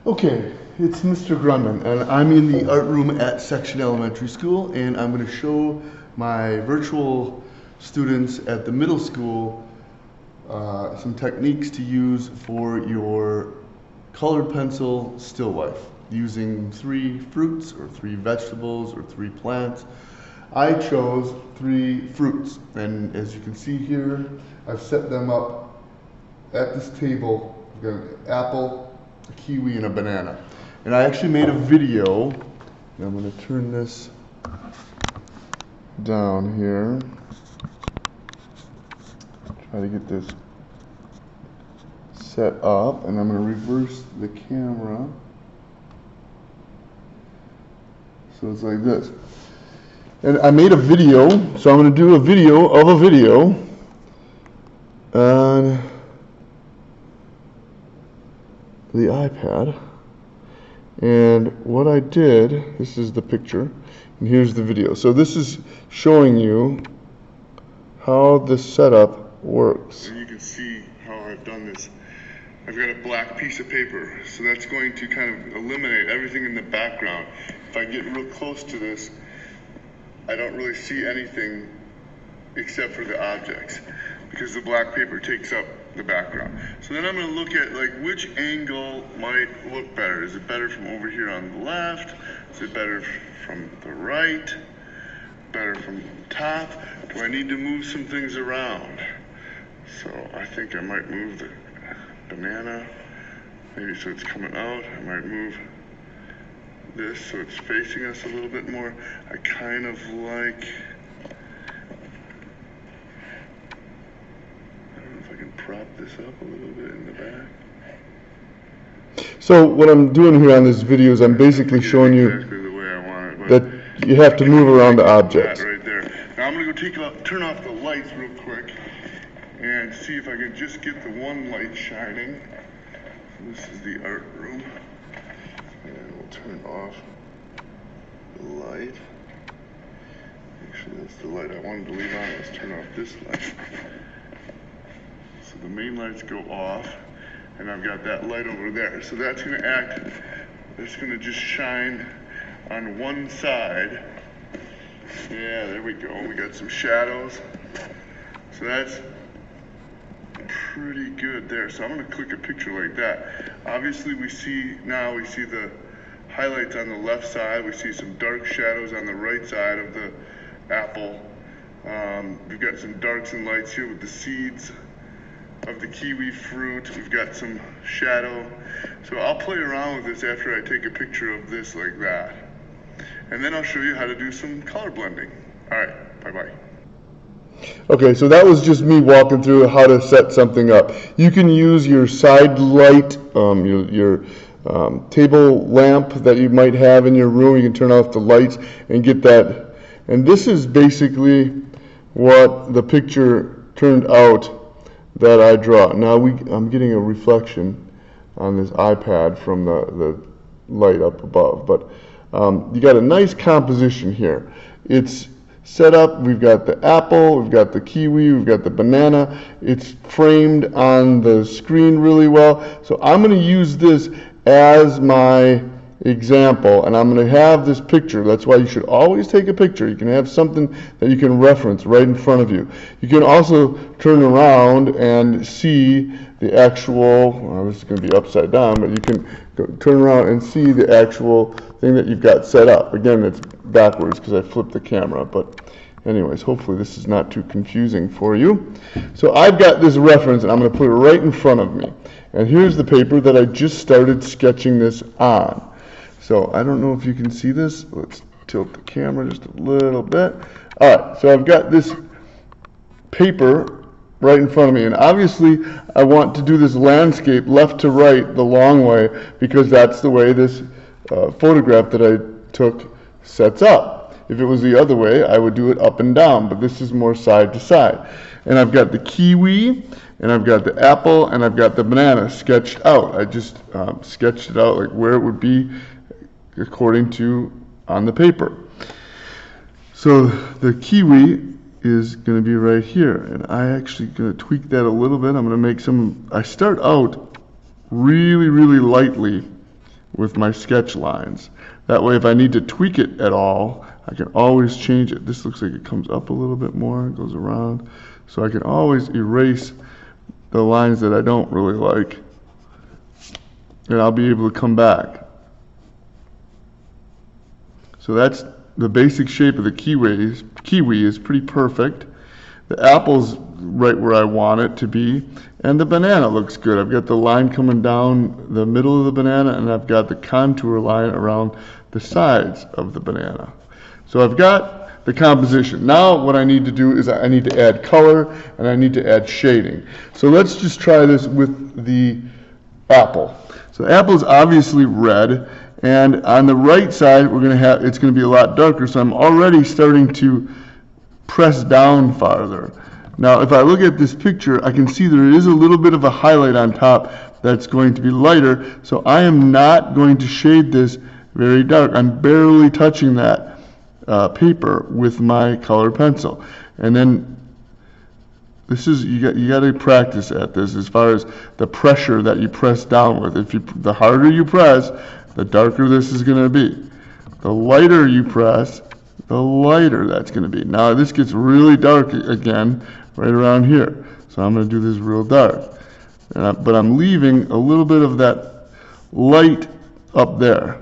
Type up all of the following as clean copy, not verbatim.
Okay, it's Mr. Grunman, and I'm in the art room at Section Elementary School, and I'm going to show my virtual students at the middle school some techniques to use for your colored pencil still life, using 3 fruits or 3 vegetables or 3 plants. I chose 3 fruits, and as you can see here, I've set them up at this table. I've got an apple, a kiwi, and a banana. And I actually made a video, and I'm going to turn this down here. Try to get this set up, and I'm going to reverse the camera. So it's like this. And I made a video, so I'm going to do a video of a video on the iPad. And what I did, this is the picture, and here's the video. So this is showing you how the setup works. And you can see how I've done this. I've got a black piece of paper, so that's going to kind of eliminate everything in the background. If I get real close to this, I don't really see anything except for the objects, because the black paper takes up the background. So then I'm going to look at like which angle might look better. Is it better from over here on the left? Is it better from the right? Better from the top? Do I need to move some things around? So I think I might move the banana, maybe so it's coming out. I might move this so it's facing us a little bit more. I kind of like, I can prop this up a little bit in the back. So what I'm doing here on this video is I'm basically showing you exactly the way I want it, that you have to move around the objects. Right there. Now I'm going to go turn off the lights real quick and see if I can just get the one light shining. So this is the art room. And we'll turn off the light. Actually, that's the light I wanted to leave on. Let's turn off this light. So the main lights go off, and I've got that light over there. So that's going to act, it's going to just shine on one side. Yeah, there we go. We got some shadows. So that's pretty good there. So I'm going to click a picture like that. Obviously we see the highlights on the left side. We see some dark shadows on the right side of the apple. We've got some darks and lights here with the seeds of the kiwi fruit. We've got some shadow. So I'll play around with this after I take a picture of this like that. And then I'll show you how to do some color blending. All right, bye-bye. Okay, so that was just me walking through how to set something up. You can use your side light, your table lamp that you might have in your room. You can turn off the lights and get that. And this is basically what the picture turned out that I draw. Now I'm getting a reflection on this iPad from the light up above, but you got a nice composition here. It's set up, we've got the apple, we've got the kiwi, we've got the banana. It's framed on the screen really well. So I'm going to use this as my example, and I'm going to have this picture. That's why you should always take a picture. You can have something that you can reference right in front of you. You can also turn around and see the actual, well, this is going to be upside down, but you can turn around and see the actual thing that you've got set up. Again, it's backwards because I flipped the camera, but anyways, hopefully this is not too confusing for you. So I've got this reference, and I'm going to put it right in front of me. And here's the paper that I just started sketching this on. So I don't know if you can see this. Let's tilt the camera just a little bit. All right, so I've got this paper right in front of me, and obviously I want to do this landscape left to right the long way because that's the way this photograph that I took sets up. If it was the other way, I would do it up and down, but this is more side to side. And I've got the kiwi, and I've got the apple, and I've got the banana sketched out. I just sketched it out like where it would be according to on the paper. So the kiwi is going to be right here, and I actually going to tweak that a little bit. I'm going to make some, I start out really lightly with my sketch lines. That way if I need to tweak it at all, I can always change it. This looks like it comes up a little bit more, it goes around. So I can always erase the lines that I don't really like, and I'll be able to come back. So that's the basic shape of the kiwi is pretty perfect. The apple's right where I want it to be, and the banana looks good. I've got the line coming down the middle of the banana, and I've got the contour line around the sides of the banana. So I've got the composition. Now what I need to do is I need to add color and I need to add shading. So let's just try this with the apple. So the apple is obviously red, and on the right side it's going to be a lot darker, so I'm already starting to press down farther. Now if I look at this picture, I can see there is a little bit of a highlight on top that's going to be lighter, so I am not going to shade this very dark. I'm barely touching that paper with my colored pencil. And then this is, you got to practice at this as far as the pressure that you press down with. The harder you press, the darker this is going to be. The lighter you press, the lighter that's going to be. Now this gets really dark again right around here. So I'm going to do this real dark. But I'm leaving a little bit of that light up there.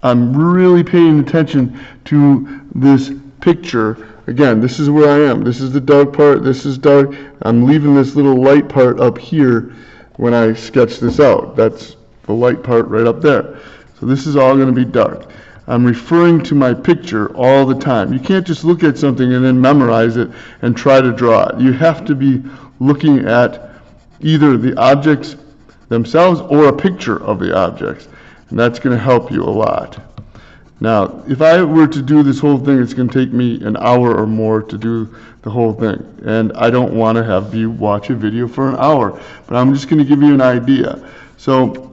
I'm really paying attention to this picture. Again, this is where I am. This is the dark part. This is dark. I'm leaving this little light part up here when I sketch this out. That's the light part right up there. So this is all going to be dark. I'm referring to my picture all the time. You can't just look at something and then memorize it and try to draw it. You have to be looking at either the objects themselves or a picture of the objects. And that's going to help you a lot. Now, if I were to do this whole thing, it's going to take me an hour or more to do the whole thing. And I don't want to have you watch a video for an hour, but I'm just going to give you an idea. So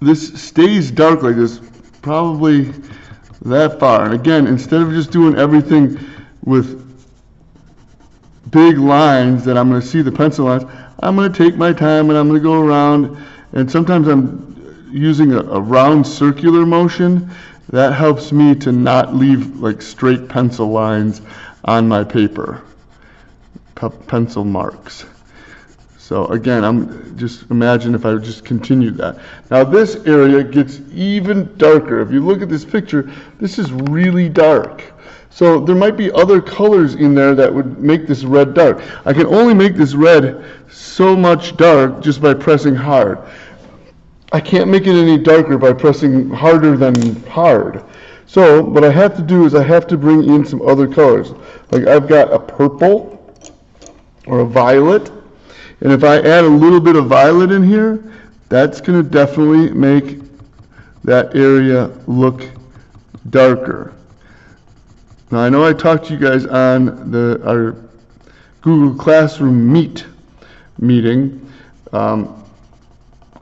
this stays dark like this, probably that far. And again, instead of just doing everything with big lines that I'm going to see the pencil lines, I'm going to take my time and I'm going to go around, and sometimes I'm using a round circular motion. That helps me to not leave like straight pencil lines on my paper, pencil marks. So again, I'm just imagine if I would just continue that. Now this area gets even darker. If you look at this picture, this is really dark. So there might be other colors in there that would make this red dark. I can only make this red so much dark just by pressing hard. I can't make it any darker by pressing harder than hard. So what I have to do is I have to bring in some other colors. Like I've got a purple or a violet, and if I add a little bit of violet in here, that's going to definitely make that area look darker. Now I know I talked to you guys on our Google Classroom meeting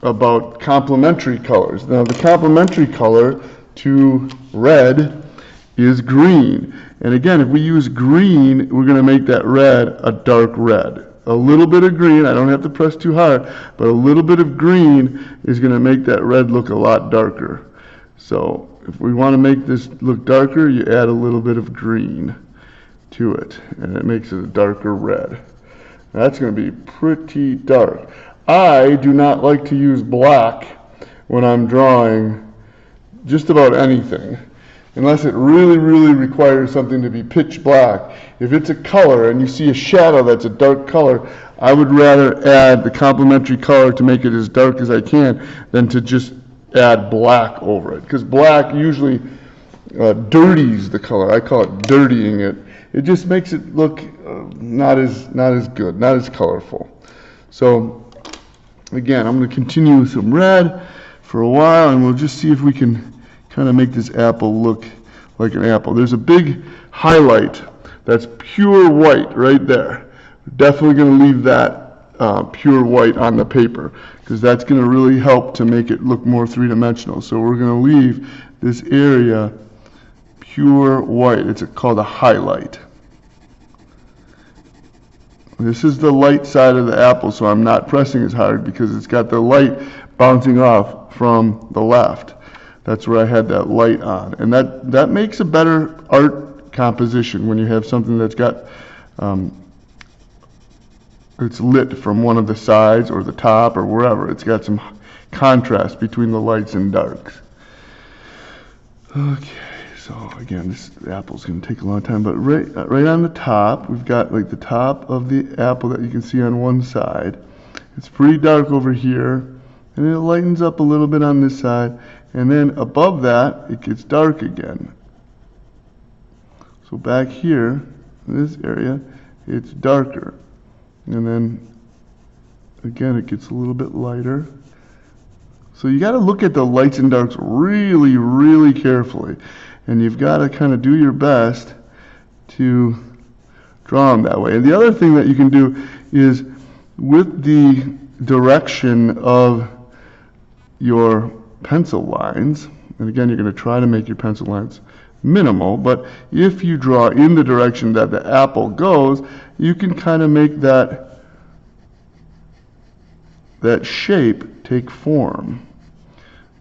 about complementary colors. Now the complementary color to red is green. And again, if we use green, we're going to make that red a dark red. A little bit of green, I don't have to press too hard, but a little bit of green is going to make that red look a lot darker. So if we want to make this look darker, you add a little bit of green to it, and it makes it a darker red. That's going to be pretty dark. I do not like to use black when I'm drawing just about anything, unless it really, really requires something to be pitch black. If it's a color and you see a shadow that's a dark color, I would rather add the complementary color to make it as dark as I can than to just add black over it, because black usually dirties the color. I call it dirtying it. It just makes it look not as good, not as colorful. So again, I'm going to continue with some red for a while, and we'll just see if we can kind of make this apple look like an apple. There's a big highlight that's pure white right there. Definitely going to leave that pure white on the paper, because that's going to really help to make it look more three-dimensional. So we're going to leave this area pure white. It's called a highlight. This is the light side of the apple, so I'm not pressing as hard because it's got the light bouncing off from the left. That's where I had that light on. And that makes a better art composition when you have something that's got, it's lit from one of the sides or the top or wherever. It's got some contrast between the lights and darks. Okay, so again, the apple's going to take a long time, but right on the top, we've got like the top of the apple that you can see on one side. It's pretty dark over here, and it lightens up a little bit on this side, and then above that, it gets dark again. So back here, in this area, it's darker. And then, again, it gets a little bit lighter. So you got to look at the lights and darks really, really carefully. And you've got to kind of do your best to draw them that way. And the other thing that you can do is with the direction of your pencil lines, and again, you're going to try to make your pencil lines minimal, but if you draw in the direction that the apple goes, you can kind of make that shape take form.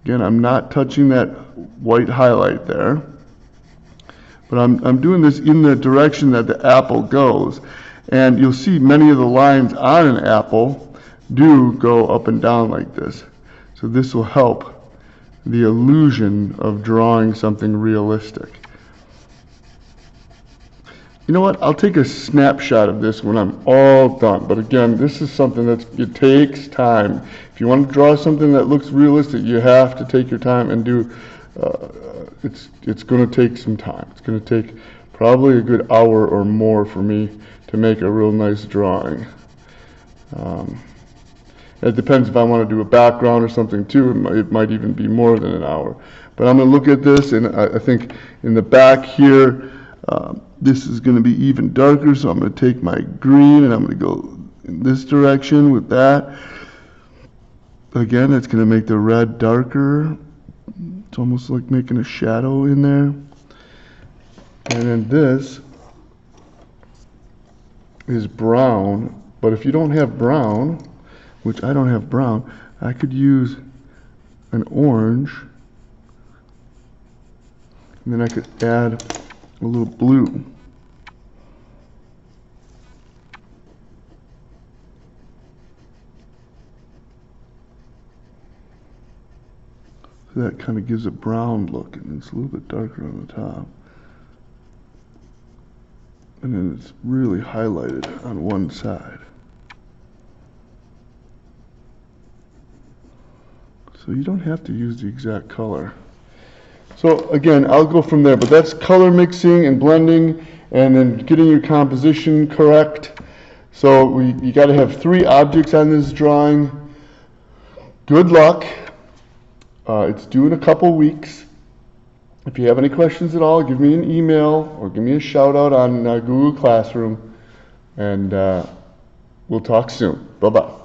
Again, I'm not touching that white highlight there, but I'm doing this in the direction that the apple goes. And you'll see many of the lines on an apple do go up and down like this. So this will help the illusion of drawing something realistic. You know what? I'll take a snapshot of this when I'm all done. But again, this is something it takes time. If you want to draw something that looks realistic, you have to take your time and do. It's going to take some time. It's going to take probably a good hour or more for me to make a real nice drawing. It depends if I want to do a background or something too. It might even be more than an hour. But I'm going to look at this, and I think in the back here, this is going to be even darker. So I'm going to take my green and I'm going to go in this direction with that. Again, it's going to make the red darker. It's almost like making a shadow in there. And then this is brown. But if you don't have brown, which I don't have brown, I could use an orange, and then I could add a little blue. So that kind of gives a brown look, and it's a little bit darker on the top. And then it's really highlighted on one side. So you don't have to use the exact color. So again, I'll go from there, but that's color mixing and blending and then getting your composition correct. So you got to have 3 objects on this drawing. Good luck. It's due in a couple weeks. If you have any questions at all, give me an email or give me a shout out on Google Classroom, and we'll talk soon. Bye-bye.